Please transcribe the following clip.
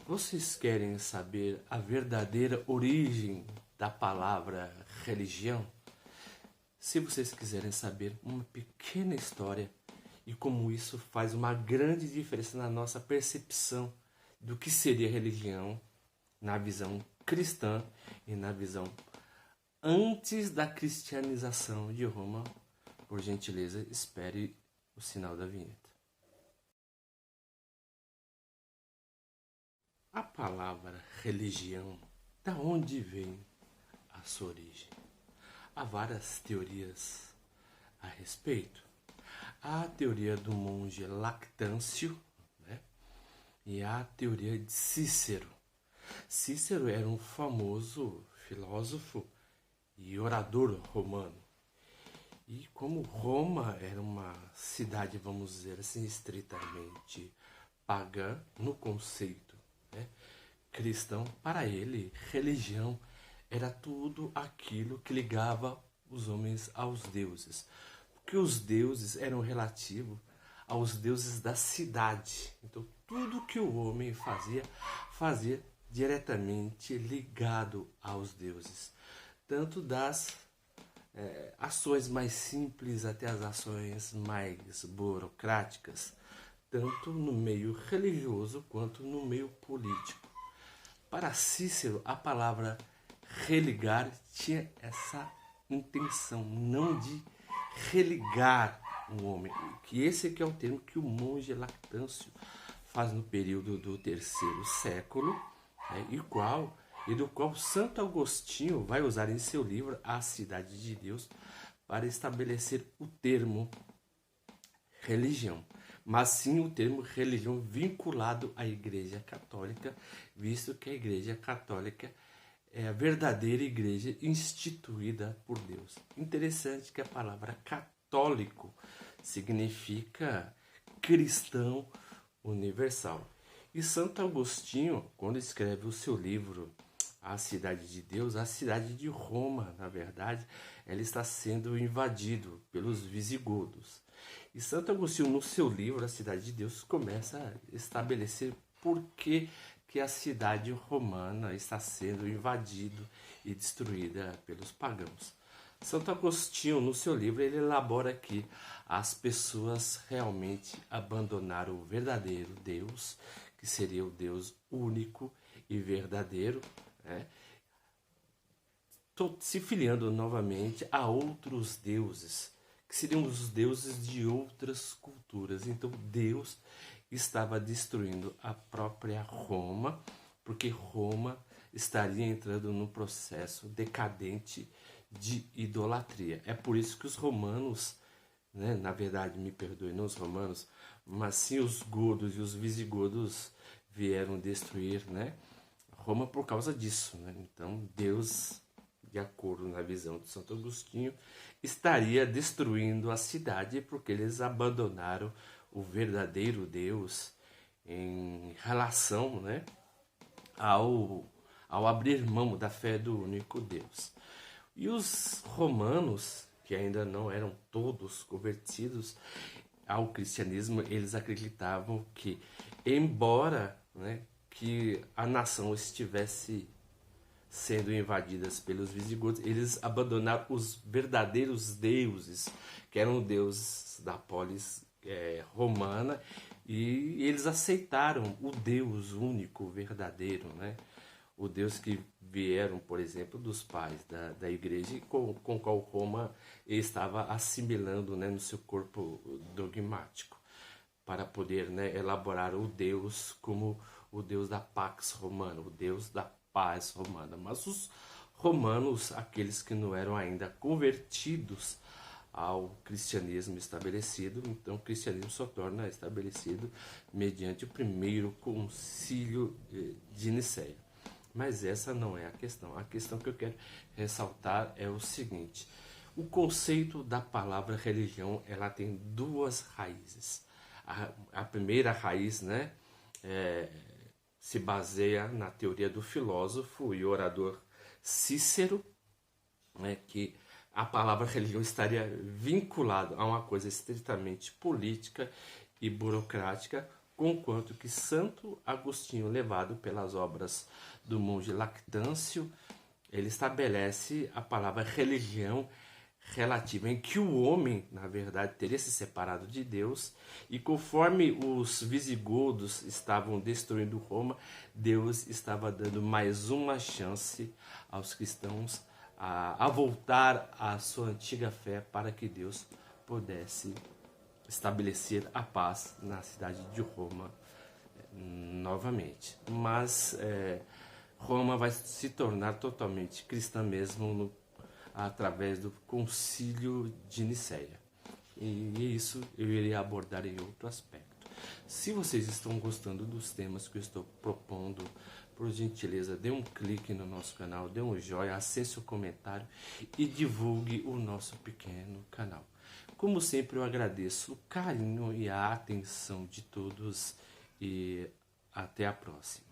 Vocês querem saber a verdadeira origem da palavra religião? Se vocês quiserem saber uma pequena história e como isso faz uma grande diferença na nossa percepção do que seria religião, na visão cristã e na visão antes da cristianização de Roma, por gentileza, espere o sinal da vinheta. A palavra religião, da onde vem a sua origem? Há várias teorias a respeito. Há a teoria do monge Lactâncio, né? E há a teoria de Cícero. Cícero era um famoso filósofo e orador romano. E como Roma era uma cidade, vamos dizer assim, estritamente pagã no conceito, né, cristão, para ele, religião era tudo aquilo que ligava os homens aos deuses. Porque os deuses eram relativos aos deuses da cidade. Então, tudo que o homem fazia diretamente ligado aos deuses. Tanto das ações mais simples até as ações mais burocráticas, tanto no meio religioso quanto no meio político. Para Cícero, a palavra religar tinha essa intenção, não de religar um homem, que esse aqui é o termo que o monge Lactâncio faz no período do terceiro século, né, e do qual Santo Agostinho vai usar em seu livro A Cidade de Deus para estabelecer o termo religião, mas sim o termo religião vinculado à Igreja Católica, visto que a Igreja Católica é a verdadeira igreja instituída por Deus. Interessante que a palavra católico significa cristão universal. E Santo Agostinho, quando escreve o seu livro A Cidade de Deus, a cidade de Roma, na verdade, ela está sendo invadida pelos visigodos. E Santo Agostinho, no seu livro A Cidade de Deus, começa a estabelecer por que a cidade romana está sendo invadida e destruída pelos pagãos. Santo Agostinho, no seu livro, ele elabora que as pessoas realmente abandonaram o verdadeiro Deus, que seria o Deus único e verdadeiro, né? Se filiando novamente a outros deuses, que seriam os deuses de outras culturas. Então Deus estava destruindo a própria Roma, porque Roma estaria entrando num processo decadente de idolatria. É por isso que os romanos, né, na verdade, me perdoe, não os romanos, mas sim os godos e os visigodos vieram destruir, né, Roma por causa disso, né? Então Deus, de acordo na visão de Santo Agostinho, estaria destruindo a cidade porque eles abandonaram o verdadeiro Deus em relação, né, ao abrir mão da fé do único Deus. E os romanos, que ainda não eram todos convertidos ao cristianismo, eles acreditavam que, embora, né, que a nação estivesse sendo invadidas pelos visigodos, eles abandonaram os verdadeiros deuses, que eram deuses da polis romana, e eles aceitaram o Deus único, verdadeiro, né? O Deus que vieram, por exemplo, dos pais da igreja, com o qual Roma estava assimilando, né, no seu corpo dogmático, para poder, né, elaborar o Deus como o Deus da Pax Romana, o Deus da paz romana. Mas os romanos, aqueles que não eram ainda convertidos ao cristianismo estabelecido, então o cristianismo só torna estabelecido mediante o primeiro concílio de Nicéia. Mas essa não é a questão. A questão que eu quero ressaltar é o seguinte: o conceito da palavra religião, ela tem duas raízes. A primeira raiz, né, se baseia na teoria do filósofo e orador Cícero, né, que a palavra religião estaria vinculada a uma coisa estritamente política e burocrática, conquanto que Santo Agostinho, levado pelas obras do monge Lactâncio, ele estabelece a palavra religião relativa em que o homem, na verdade, teria se separado de Deus, e conforme os visigodos estavam destruindo Roma, Deus estava dando mais uma chance aos cristãos a voltar à sua antiga fé, para que Deus pudesse estabelecer a paz na cidade de Roma novamente. Mas Roma vai se tornar totalmente cristã mesmo através do Concílio de Nicéia. E isso eu irei abordar em outro aspecto. Se vocês estão gostando dos temas que eu estou propondo, por gentileza, dê um clique no nosso canal, dê um joinha, acesse o comentário e divulgue o nosso pequeno canal. Como sempre, eu agradeço o carinho e a atenção de todos e até a próxima.